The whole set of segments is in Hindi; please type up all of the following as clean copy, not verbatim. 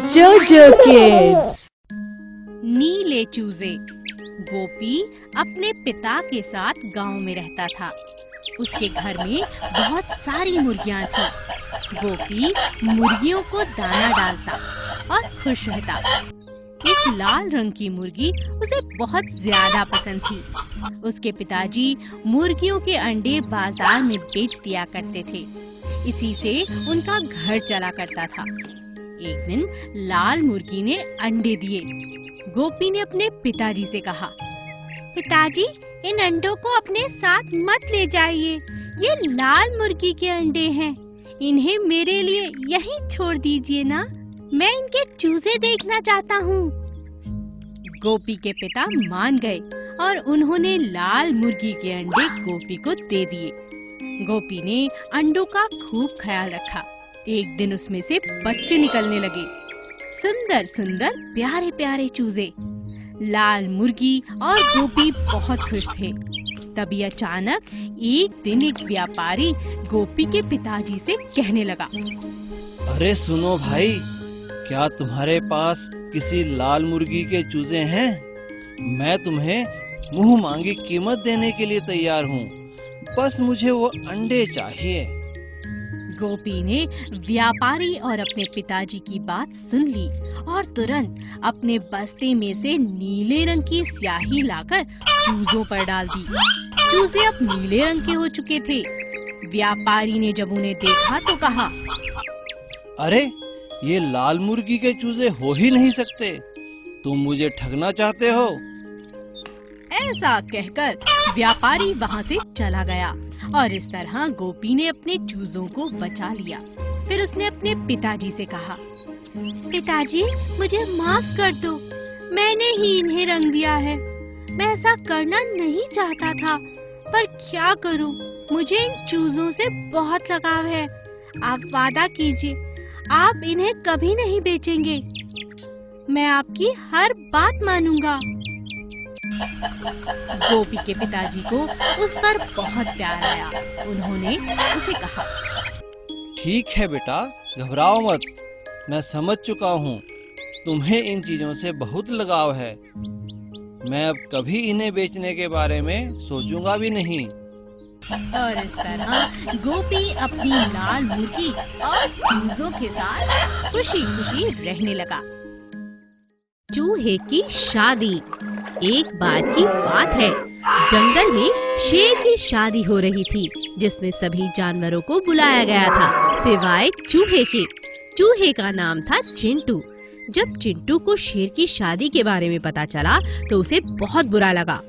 जोजो किड्स। नीले चूजे। गोपी अपने पिता के साथ गांव में रहता था। उसके घर में बहुत सारी मुर्गियां थीं। गोपी मुर्गियों को दाना डालता और खुश रहता। एक लाल रंग की मुर्गी उसे बहुत ज्यादा पसंद थी। उसके पिताजी मुर्गियों के अंडे बाजार में बेच दिया करते थे। इसी से उनका घर चला करता था। एक दिन लाल मुर्गी ने अंडे दिए। गोपी ने अपने पिताजी से कहा, पिताजी, इन अंडों को अपने साथ मत ले जाइए। ये लाल मुर्गी के अंडे हैं। इन्हें मेरे लिए यहीं छोड़ दीजिए ना। मैं इनके चूजे देखना चाहता हूँ। गोपी के पिता मान गए और उन्होंने लाल मुर्गी के अंडे गोपी को दे दिए। गोपी ने अंडों का खूब ख्याल रखा। एक दिन उसमें से बच्चे निकलने लगे। सुंदर सुंदर प्यारे प्यारे चूजे। लाल मुर्गी और गोपी बहुत खुश थे। तभी अचानक एक दिन एक व्यापारी गोपी के पिताजी से कहने लगा, अरे सुनो भाई, क्या तुम्हारे पास किसी लाल मुर्गी के चूजे हैं? मैं तुम्हें मुंह मांगी कीमत देने के लिए तैयार हूँ। बस मुझे वो अंडे चाहिए। गोपी ने व्यापारी और अपने पिताजी की बात सुन ली और तुरंत अपने बस्ते में से नीले रंग की स्याही लाकर चूजों पर डाल दी। चूजे अब नीले रंग के हो चुके थे। व्यापारी ने जब उन्हें देखा तो कहा, अरे ये लाल मुर्गी के चूजे हो ही नहीं सकते। तुम मुझे ठगना चाहते हो। ऐसा कहकर व्यापारी वहाँ से चला गया और इस तरह गोपी ने अपने चूजों को बचा लिया। फिर उसने अपने पिताजी से कहा, पिताजी, मुझे माफ कर दो। मैंने ही इन्हें रंग दिया है। मैं ऐसा करना नहीं चाहता था, पर क्या करूं? मुझे इन चूजों से बहुत लगाव है। आप वादा कीजिए, आप इन्हें कभी नहीं बेचेंगे। मैं आपकी हर बात मानूंगा। गोपी के पिताजी को उस पर बहुत प्यार आया। उन्होंने उसे कहा, ठीक है बेटा, घबराओ मत। मैं समझ चुका हूँ, तुम्हें इन चीजों से बहुत लगाव है। मैं अब कभी इन्हें बेचने के बारे में सोचूंगा भी नहीं। और इस तरह गोपी अपनी लाल मुर्गी और चूजों के साथ खुशी खुशी रहने लगा। चूहे की शादी। एक बार की बात है, जंगल में शेर की शादी हो रही थी, जिसमें सभी जानवरों को बुलाया गया था सिवाय चूहे के। चूहे का नाम था चिंटू। जब चिंटू को शेर की शादी के बारे में पता चला तो उसे बहुत बुरा लगा।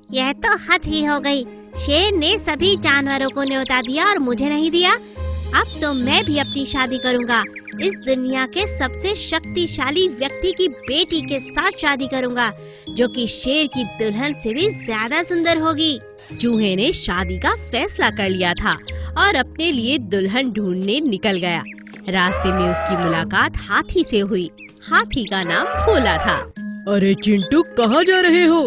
यह तो हद ही हो गई। शेर ने सभी जानवरों को न्योता दिया और मुझे नहीं दिया। अब तो मैं भी अपनी शादी करूंगा। इस दुनिया के सबसे शक्तिशाली व्यक्ति की बेटी के साथ शादी करूंगा, जो कि शेर की दुल्हन से भी ज्यादा सुंदर होगी। चूहे ने शादी का फैसला कर लिया था और अपने लिए दुल्हन ढूंढने निकल गया। रास्ते में उसकी मुलाकात हाथी से हुई। हाथी का नाम भोला था। अरे चिंटू, कहाँ जा रहे हो?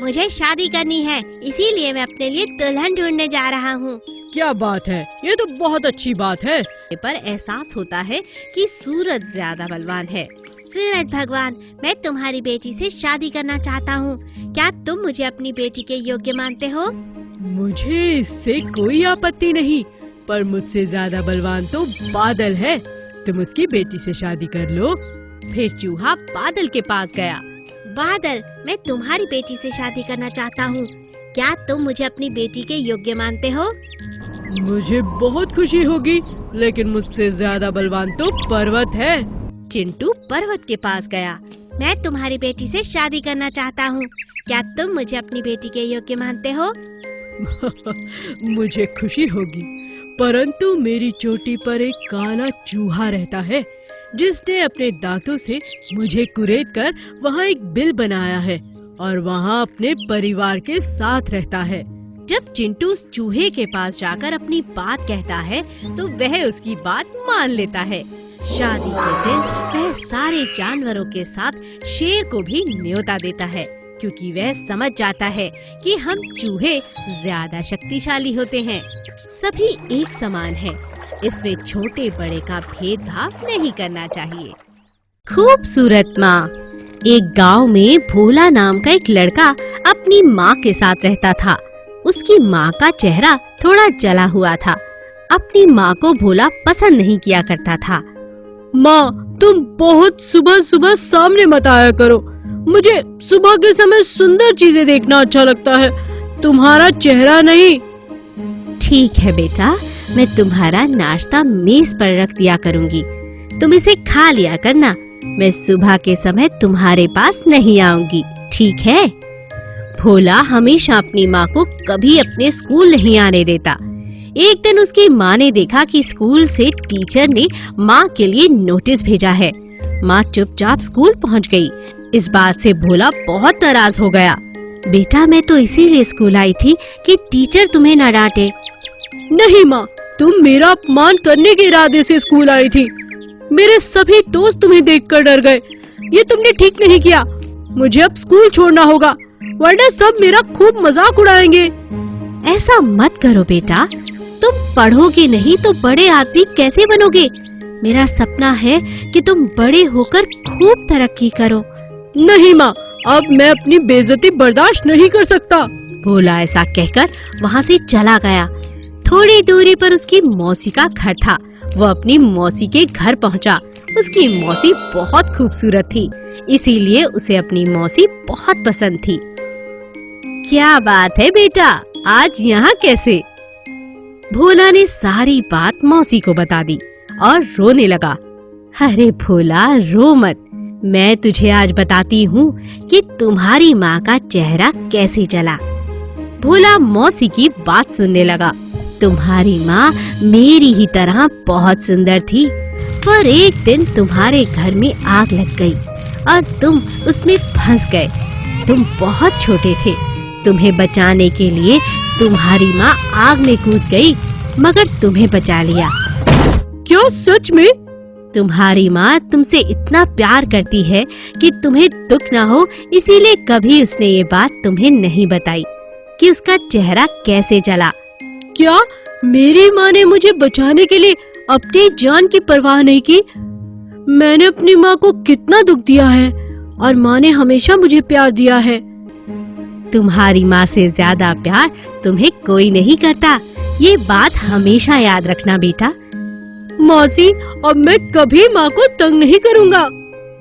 मुझे शादी करनी है, इसीलिए मैं अपने लिए दुल्हन ढूंढने जा रहा हूँ। क्या बात है, ये तो बहुत अच्छी बात है। पर एहसास होता है कि सूरज ज्यादा बलवान है। सूरज भगवान, मैं तुम्हारी बेटी से शादी करना चाहता हूँ। क्या तुम मुझे अपनी बेटी के योग्य मानते हो? मुझे इससे कोई आपत्ति नहीं, पर मुझसे ज्यादा बलवान तो बादल है। तुम उसकी बेटी से शादी कर लो। फिर चूहा बादल के पास गया। बादल, मैं तुम्हारी बेटी से शादी करना चाहता हूँ। क्या तुम मुझे अपनी बेटी के योग्य मानते हो? मुझे बहुत खुशी होगी, लेकिन मुझसे ज्यादा बलवान तो पर्वत है। चिंटू पर्वत के पास गया। मैं तुम्हारी बेटी से शादी करना चाहता हूँ। क्या तुम मुझे अपनी बेटी के योग्य मानते हो? मुझे खुशी होगी, परंतु मेरी चोटी पर एक काला चूहा रहता है, जिसने अपने दांतों से मुझे कुरेद कर वहाँ एक बिल बनाया है और वहाँ अपने परिवार के साथ रहता है। जब चिंटू उस चूहे के पास जाकर अपनी बात कहता है तो वह उसकी बात मान लेता है। शादी के दिन वह सारे जानवरों के साथ शेर को भी न्योता देता है, क्योंकि वह समझ जाता है कि हम चूहे ज्यादा शक्तिशाली होते हैं। सभी एक समान हैं। इसमें छोटे बड़े का भेदभाव नहीं करना चाहिए। खूबसूरत माँ। एक गांव में भोला नाम का एक लड़का अपनी माँ के साथ रहता था। उसकी माँ का चेहरा थोड़ा जला हुआ था। अपनी माँ को भोला पसंद नहीं किया करता था। माँ, तुम बहुत सुबह सुबह सामने मत आया करो। मुझे सुबह के समय सुंदर चीजें देखना अच्छा लगता है, तुम्हारा चेहरा नहीं। ठीक है बेटा, मैं तुम्हारा नाश्ता मेज पर रख दिया करूंगी, तुम इसे खा लिया करना। मैं सुबह के समय तुम्हारे पास नहीं आऊंगी, ठीक है? भोला हमेशा अपनी माँ को कभी अपने स्कूल नहीं आने देता। एक दिन उसकी माँ ने देखा कि स्कूल से टीचर ने माँ के लिए नोटिस भेजा है। माँ चुपचाप स्कूल पहुँच गई। इस बात से भोला बहुत नाराज हो गया। बेटा, मैं तो इसीलिए स्कूल आई थी कि टीचर तुम्हें न डांटे। नहीं माँ, तुम मेरा अपमान करने के इरादे से स्कूल आई थी। मेरे सभी दोस्त तुम्हें देखकर डर गए। ये तुमने ठीक नहीं किया। मुझे अब स्कूल छोड़ना होगा, वरना सब मेरा खूब मजाक उड़ाएंगे। ऐसा मत करो बेटा, तुम पढ़ोगे नहीं तो बड़े आदमी कैसे बनोगे? मेरा सपना है कि तुम बड़े होकर खूब तरक्की करो। नहीं माँ, अब मैं अपनी बेइज्जती बर्दाश्त नहीं कर सकता। भोला ऐसा कहकर वहाँ से चला गया। थोड़ी दूरी पर उसकी मौसी का घर था। वो अपनी मौसी के घर पहुँचा। उसकी मौसी बहुत खूबसूरत थी, इसीलिए उसे अपनी मौसी बहुत पसंद थी। क्या बात है बेटा, आज यहाँ कैसे? भोला ने सारी बात मौसी को बता दी और रोने लगा। अरे भोला, रो मत, मैं तुझे आज बताती हूँ कि तुम्हारी माँ का चेहरा कैसे जला। भोला मौसी की बात सुनने लगा। तुम्हारी माँ मेरी ही तरह बहुत सुंदर थी, पर एक दिन तुम्हारे घर में आग लग गई और तुम उसमें फंस गए। तुम बहुत छोटे थे। तुम्हें बचाने के लिए तुम्हारी माँ आग में कूद गई, मगर तुम्हें बचा लिया। क्या सच में? तुम्हारी माँ तुमसे इतना प्यार करती है कि तुम्हें दुख न हो, इसीलिए कभी उसने ये बात तुम्हें नहीं बताई कि उसका चेहरा कैसे जला। क्या मेरी माँ ने मुझे बचाने के लिए अपनी जान की परवाह नहीं की? मैंने अपनी माँ को कितना दुख दिया है और माँ ने हमेशा मुझे प्यार दिया है। तुम्हारी माँ से ज्यादा प्यार तुम्हें कोई नहीं करता, ये बात हमेशा याद रखना बेटा। मौसी, अब मैं कभी माँ को तंग नहीं करूँगा।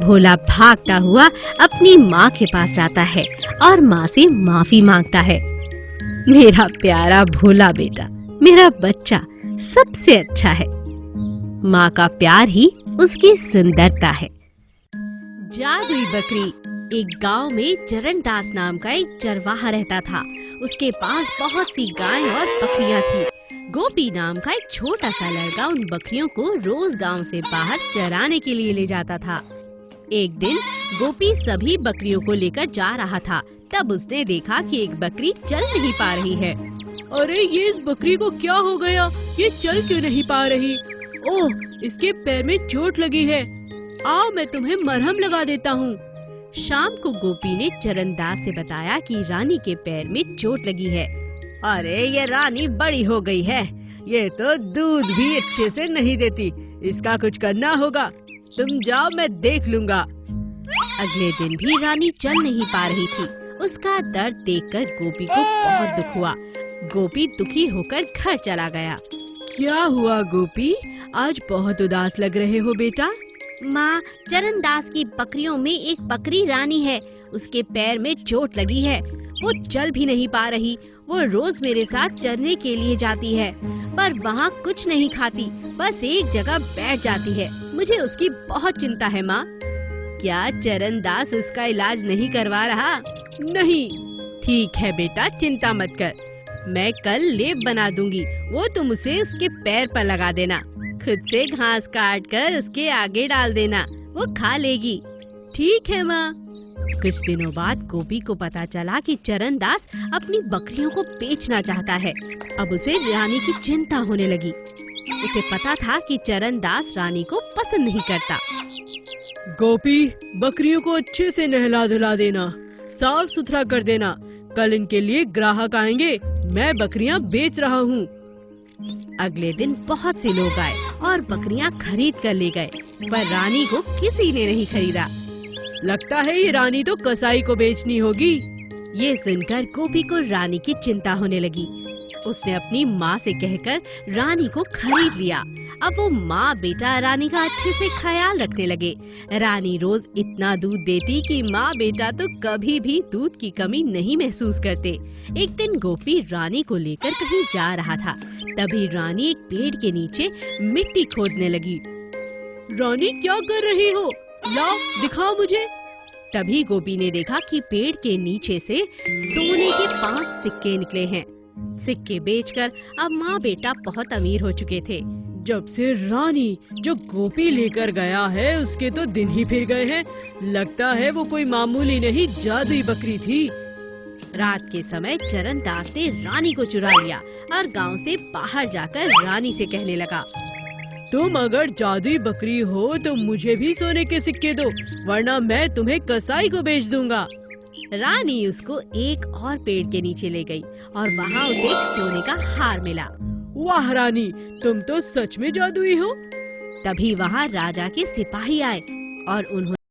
भोला भागता हुआ अपनी माँ के पास जाता है और माँ से माफी मांगता है। मेरा प्यारा भोला बेटा, मेरा बच्चा सबसे अच्छा है। माँ का प्यार ही उसकी सुंदरता है। जादुई बकरी। एक गांव में चरणदास नाम का एक चरवाहा रहता था। उसके पास बहुत सी गायें और बकरियां थी। गोपी नाम का एक छोटा सा लड़का उन बकरियों को रोज गांव से बाहर चराने के लिए ले जाता था। एक दिन गोपी सभी बकरियों को लेकर जा रहा था। तब उसने देखा कि एक बकरी चल नहीं पा रही है। अरे, ये इस बकरी को क्या हो गया? ये चल क्यों नहीं पा रही? ओह, इसके पैर में चोट लगी है। आओ, मैं तुम्हें मरहम लगा देता हूँ। शाम को गोपी ने चरणदास से बताया कि रानी के पैर में चोट लगी है। अरे, ये रानी बड़ी हो गई है, ये तो दूध भी अच्छे से नहीं देती। इसका कुछ करना होगा। तुम जाओ, मैं देख लूँगा। अगले दिन भी रानी चल नहीं पा रही थी। उसका दर्द देखकर गोपी को बहुत दुख हुआ। गोपी दुखी होकर घर चला गया। क्या हुआ गोपी, आज बहुत उदास लग रहे हो बेटा? माँ, चरणदास की बकरियों में एक बकरी रानी है। उसके पैर में चोट लगी है, वो चल भी नहीं पा रही। वो रोज मेरे साथ चरने के लिए जाती है, पर वहाँ कुछ नहीं खाती, बस एक जगह बैठ जाती है। मुझे उसकी बहुत चिंता है माँ। क्या चरणदास उसका इलाज नहीं करवा रहा? नहीं। ठीक है बेटा, चिंता मत कर, मैं कल लेप बना दूंगी। वो तुम उसे उसके पैर पर लगा देना। खुद से घास काट कर उसके आगे डाल देना, वो खा लेगी। ठीक है माँ। कुछ दिनों बाद गोपी को पता चला कि चरणदास अपनी बकरियों को बेचना चाहता है। अब उसे रानी की चिंता होने लगी। उसे पता था कि चरणदास रानी को पसंद नहीं करता। गोपी, बकरियों को अच्छे से नहला धुला देना, साफ सुथरा कर देना। कल इनके लिए ग्राहक आएंगे। मैं बकरियां बेच रहा हूँ। अगले दिन बहुत से लोग आए और बकरियां खरीद कर ले गए, पर रानी को किसी ने नहीं खरीदा। लगता है ये रानी तो कसाई को बेचनी होगी। ये सुनकर गोपी को रानी की चिंता होने लगी। उसने अपनी माँ से कहकर रानी को खरीद लिया। अब वो माँ बेटा रानी का अच्छे से ख्याल रखने लगे। रानी रोज इतना दूध देती कि माँ बेटा तो कभी भी दूध की कमी नहीं महसूस करते। एक दिन गोपी रानी को लेकर कहीं जा रहा था, तभी रानी एक पेड़ के नीचे मिट्टी खोदने लगी। रानी क्या कर रही हो? लाओ दिखाओ मुझे। तभी गोपी ने देखा कि पेड़ के नीचे से सोने के 5 सिक्के निकले हैं। सिक्के बेचकर अब माँ बेटा बहुत अमीर हो चुके थे। जब से रानी जो गोपी लेकर गया है उसके तो दिन ही फिर गए हैं। लगता है वो कोई मामूली नहीं जादुई बकरी थी। रात के समय चरणदास ने रानी को चुरा लिया और गांव से बाहर जाकर रानी से कहने लगा, तुम अगर जादुई बकरी हो तो मुझे भी सोने के सिक्के दो, वरना मैं तुम्हें कसाई को बेच दूंगा। रानी उसको एक और पेड़ के नीचे ले गई और वहाँ उसे एक सोने का हार मिला। वाह रानी, तुम तो सच में जादुई हो। तभी वहाँ राजा के सिपाही आए और उन्होंने